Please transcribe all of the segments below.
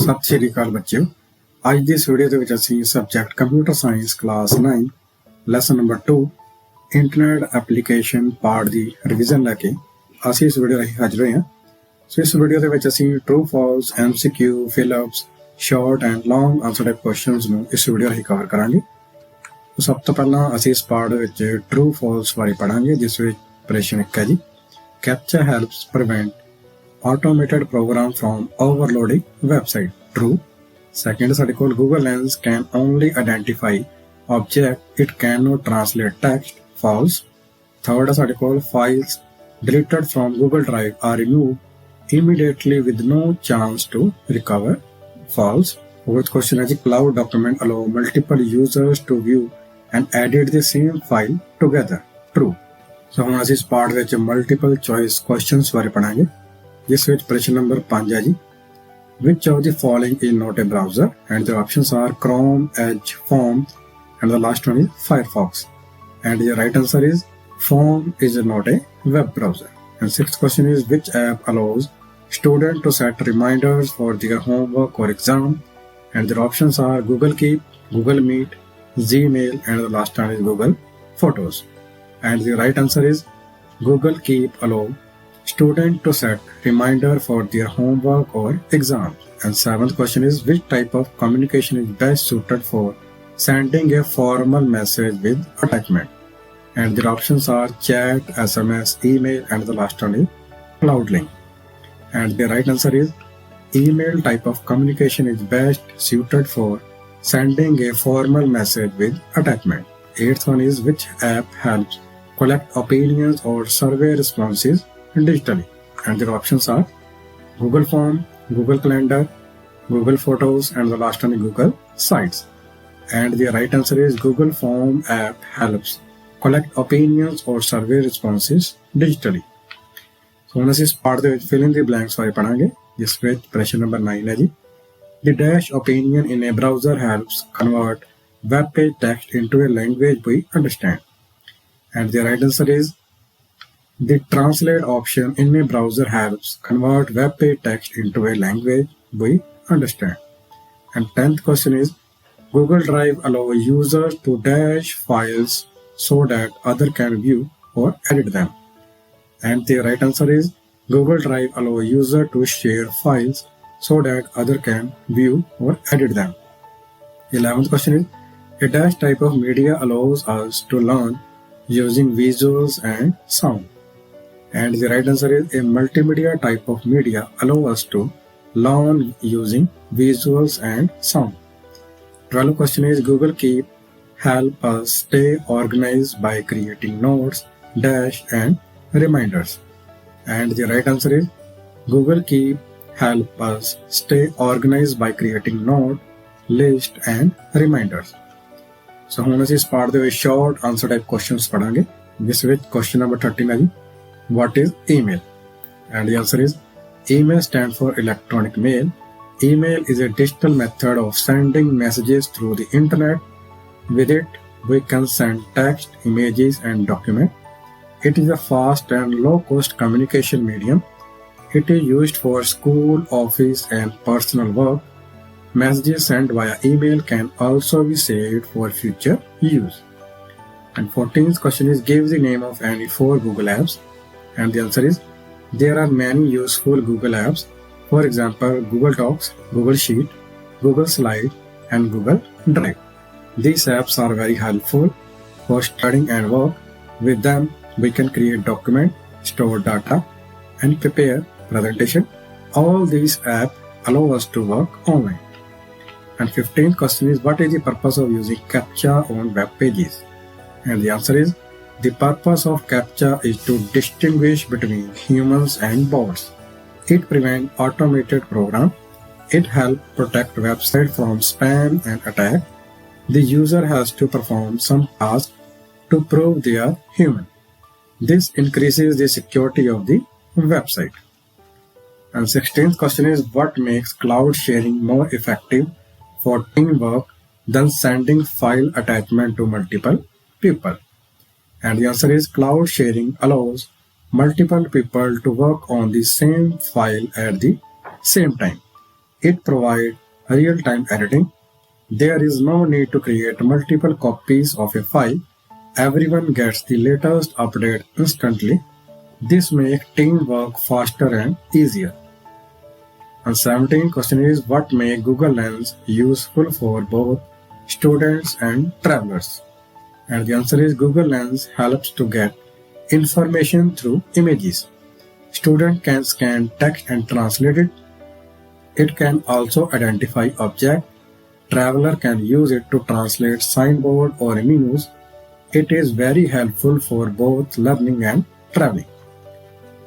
ਸਤਿ ਸ਼੍ਰੀ ਅਕਾਲ ਬੱਚਿਓ। ਅੱਜ ਦੀ ਇਸ ਵੀਡੀਓ ਦੇ ਵਿੱਚ ਅਸੀਂ subject computer science class 9 lesson number 2 internet application part ਦੀ ਰਿਵੀਜ਼ਨ ਲੈ ਕੇ ਅਸੀਂ ਇਸ ਵੀਡੀਓ ਰਾਹੀਂ ਹਾਜ਼ਰ ਹੋਏ ਹਾਂ। ਸੋ ਇਸ ਵੀਡੀਓ ਦੇ ਵਿੱਚ ਅਸੀਂ true false MCQ fill ups short and long answer type questions ਨੂੰ ਇਸ ਵੀਡੀਓ ਰਾਹੀਂ ਕਵਰ ਕਰਾਂਗੇ। ਸਭ ਤੋਂ ਪਹਿਲਾਂ ਅਸੀਂ ਇਸ ਪਾਰਟ ਦੇ ਵਿੱਚ ਟਰੂ ਫਾਲਸ ਬਾਰੇ ਪੜਾਂਗੇ, ਜਿਸ ਵਿੱਚ ਪ੍ਰਸ਼ਨ 1 ਹੈ ਜੀ, ਕੈਪਚਾ helps prevent automated program from overloading website. True. Second, ਸਾਡੇ ਕੋਲ Google Lens can only identify object, it cannot translate text. False. Third, ਸਾਡੇ ਕੋਲ files deleted from Google Drive are removed immediately with no chance to recover. False. Fourth question ਹੈ ਜੀ, cloud document allow multiple users to view and edit the same file together. True. So ਹੁਣ ਅਸੀਂ ਇਸ part ਵਿੱਚ multiple choice questions ਬਾਰੇ ਪੜਾਂਗੇ, ਜਿਸ ਵਿੱਚ ਪ੍ਰਸ਼ਨ ਨੰਬਰ 5 ਹੈ ਜੀ, which of the following is not a browser? And the options are Chrome, Edge, Form, and the last one is Firefox. And the right answer is Form is not a web browser. And sixth question is, which app allows students to set reminders for their homework or exam? And the options are Google Keep, Google Meet, Gmail, and the last one is Google Photos. And the right answer is Google Keep allows student to set reminder for their homework or exams. And seventh question is, which type of communication is best suited for sending a formal message with attachment? And the options are chat, SMS, email, and the last one is cloud link. And the right answer is email type of communication is best suited for sending a formal message with attachment. Eighth one is, which app helps collect opinions or survey responses digitally? And the options are Google Form, Google Calendar, Google Photos, and the last one is Google Sites. And the right answer is Google Form app helps collect opinions or survey responses digitally. So ਹੁਣ ਅਸੀਂ ਇਸ part ਦੇ ਵਿੱਚ fill in the blanks ਬਾਰੇ ਪੜਾਂਗੇ, ਜਿਸ ਵਿੱਚ ਪ੍ਰਸ਼ਨ number 9 ਹੈ ਜੀ, the dash opinion in a browser helps convert web page text into a language we understand. And the right answer is the translate option in a browser helps convert web page text into a language we understand. And 10th question is, Google Drive allows users to dash files so that others can view or edit them. And the right answer is Google Drive allows users to share files so that others can view or edit them. 11th question is, a dash type of media allows us to learn using visuals and sound. And the right answer is a multimedia type of media allows us to learn using visuals and sound. 12th question is, Google Keep help us stay organized by creating notes, dash, and reminders. And the right answer is Google Keep help us stay organized by creating note, list, and reminders. So ਹੁਣ ਅਸੀਂ ਇਸ part ਦੇ ਵਿੱਚ short answer type questions ਪੜਾਂਗੇ, ਜਿਸ ਵਿੱਚ question number 13 ਹੈ ਜੀ, what is email? And the answer is email stands for electronic mail. Email is a digital method of sending messages through the internet. With it, we can send text, images, and documents. It is a fast and low-cost communication medium. It is used for school, office, and personal work. Messages sent via email can also be saved for future use. And 14th question is, give the name of any 4 Google apps. And the answer is, there are many useful Google apps. For example, Google Docs, Google Sheet, Google Slide, and Google Drive. These apps are very helpful for studying and work. With them, we can create documents, store data, and prepare presentation. All these apps allow us to work online. And 15th question is, what is the purpose of using CAPTCHA on web pages? And the answer is, the purpose of CAPTCHA is to distinguish between humans and bots. It prevents automated program. It helps protect websites from spam and attack. The user has to perform some task to prove they are human. This increases the security of the website. And 16th question is, what makes cloud sharing more effective for teamwork than sending file attachment to multiple people? And the answer is, cloud sharing allows multiple people to work on the same file at the same time. It provides real-time editing. There is no need to create multiple copies of a file. Everyone gets the latest update instantly. This makes teamwork faster and easier. And 17th question is, what makes Google Lens useful for both students and travelers? And the answer is, Google Lens helps to get information through images. Student can scan text and translate it. It can also identify objects. Traveler can use it to translate signboard or menus. It is very helpful for both learning and traveling.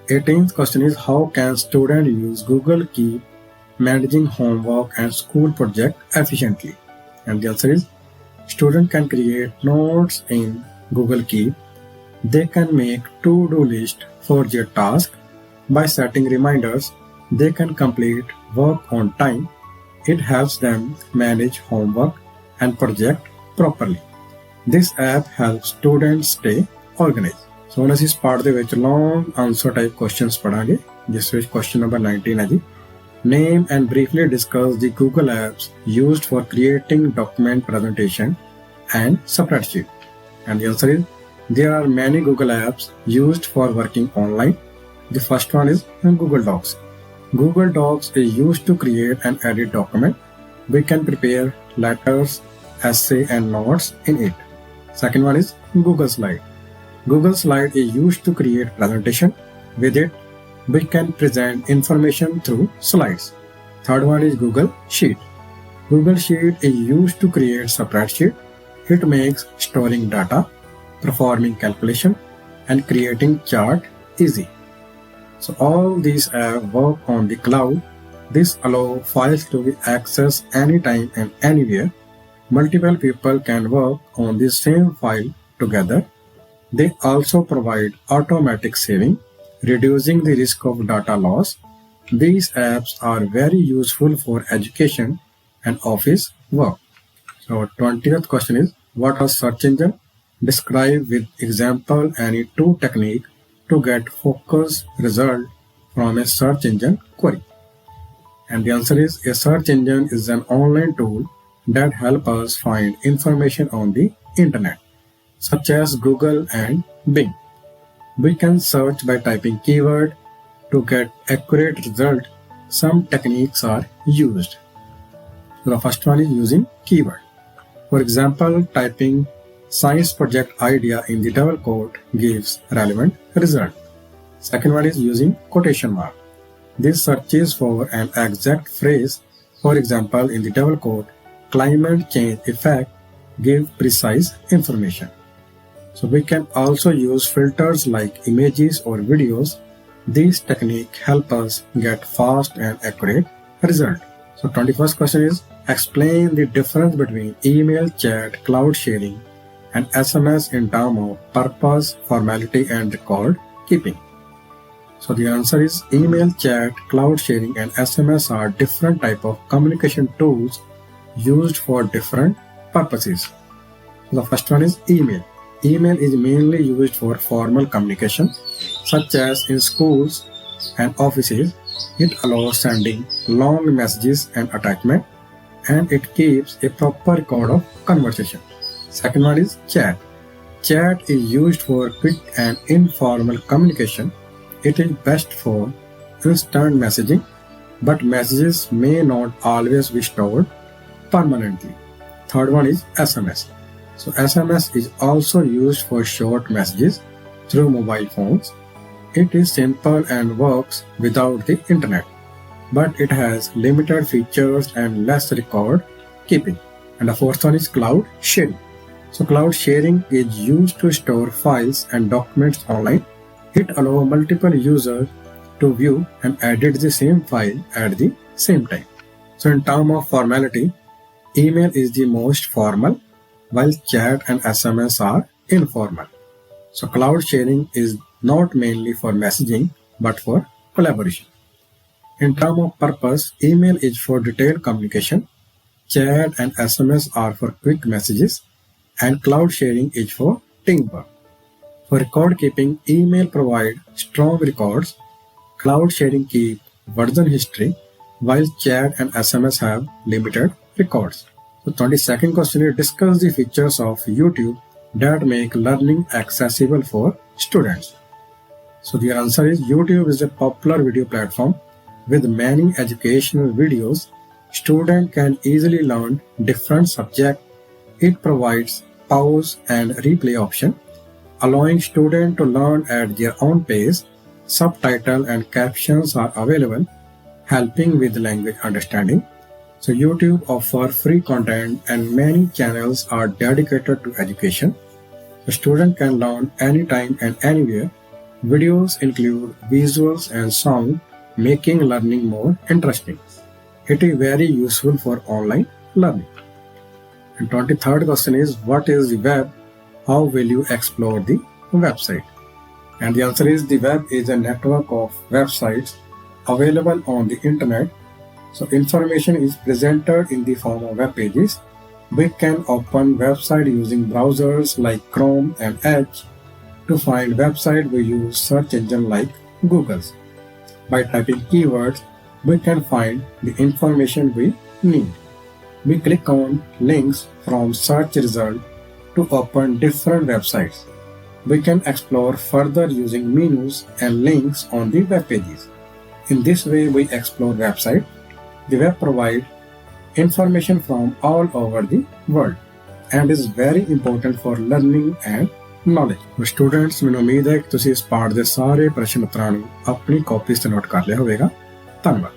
18th question is, how can student use Google Keep managing homework and school project efficiently? And the answer is, student can create notes in Google Keep. They can make to-do list for their task. By setting reminders, they can complete work on time. It helps them manage homework and project properly. This app helps students stay organized. So ਹੁਣ ਅਸੀਂ ਇਸ part ਦੇ ਵਿੱਚ long answer type questions ਪੜਾਂਗੇ, ਜਿਸ ਵਿੱਚ question number 19 ਹੈ ਜੀ. Name and briefly discuss the Google apps used for creating document presentation and spreadsheet. And the answer is, there are many Google apps used for working online. The first one is Google Docs. Google Docs is used to create and edit documents. We can prepare letters, essay and notes in it. Second one is Google Slide. Google Slide is used to create presentation. With it, we can present information through slides. Third one is Google Sheet. Google Sheet is used to create spreadsheet. It makes storing data, performing calculation, and creating chart easy. So all these apps work on the cloud. This allows files to be accessed anytime and anywhere. Multiple people can work on the same file together. They also provide automatic saving, reducing the risk of data loss. These apps are very useful for education and office work. So 20th question is, what are search engine? Describe with example any two techniques to get focused result from a search engine query. And the answer is, a search engine is an online tool that helps us find information on the internet, such as Google and Bing. We can search by typing keyword to get accurate result. Some techniques are used. So the first one is using keyword. For example, typing science project idea in the double quote gives relevant result. Second one is using quotation mark. This searches for an exact phrase. For example, in the double quote, climate change effect give precise information. So we can also use filters like images or videos. These techniques help us get fast and accurate result. So 21st question is, explain the difference between email, chat, cloud sharing, and SMS in terms of purpose, formality, and record keeping. So the answer is, email, chat, cloud sharing, and SMS are different types of communication tools used for different purposes. So the first one is email. Email is mainly used for formal communication, such as in schools and offices. It allows sending long messages and attachment, and it keeps a proper record of conversation. Second one is chat. Chat is used for quick and informal communication. It is best for instant messaging, but messages may not always be stored permanently. Third one is SMS. So SMS is also used for short messages through mobile phones. It is simple and works without the internet, but it has limited features and less record keeping. And the fourth one is cloud sharing. So cloud sharing is used to store files and documents online. It allows multiple users to view and edit the same file at the same time. So in terms of formality, email is the most formal, while chat and SMS are informal. So cloud sharing is not mainly for messaging, but for collaboration. In terms of purpose, email is for detailed communication, chat and SMS are for quick messages, and cloud sharing is for teamwork. For record keeping, email provides strong records, cloud sharing keeps version history, while chat and SMS have limited records. So 22nd question is discuss the features of YouTube that make learning accessible for students. So the answer is YouTube is a popular video platform with many educational videos. Students can easily learn different subjects. It provides pause and replay option, allowing students to learn at their own pace. Subtitles and captions are available, helping with language understanding. So YouTube offers free content and many channels are dedicated to education. The student can learn anytime and anywhere. Videos include visuals and sound, making learning more interesting. It is very useful for online learning. And 23rd question is what is the web? How will you explore the website? And the answer is the web is a network of websites available on the internet. So information is presented in the form of web pages. We can open website using browsers like Chrome and Edge. To find website, we use search engine like Google's. By typing keywords, we can find the information we need. We click on links from search result to open different websites. We can explore further using menus and links on the web pages. In this way, we explore website. The web provides information from all over the world and is very important for learning and knowledge. Students, ਮੈਨੂੰ ਉਮੀਦ ਹੈ ਕਿ ਤੁਸੀਂ ਇਸ ਪਾਠ ਦੇ ਸਾਰੇ ਪ੍ਰਸ਼ਨ ਉੱਤਰਾਂ ਨੂੰ ਆਪਣੀ ਕਾਪੀ ਤੇ ਨੋਟ ਕਰ ਲਿਆ ਹੋਵੇਗਾ। ਧੰਨਵਾਦ।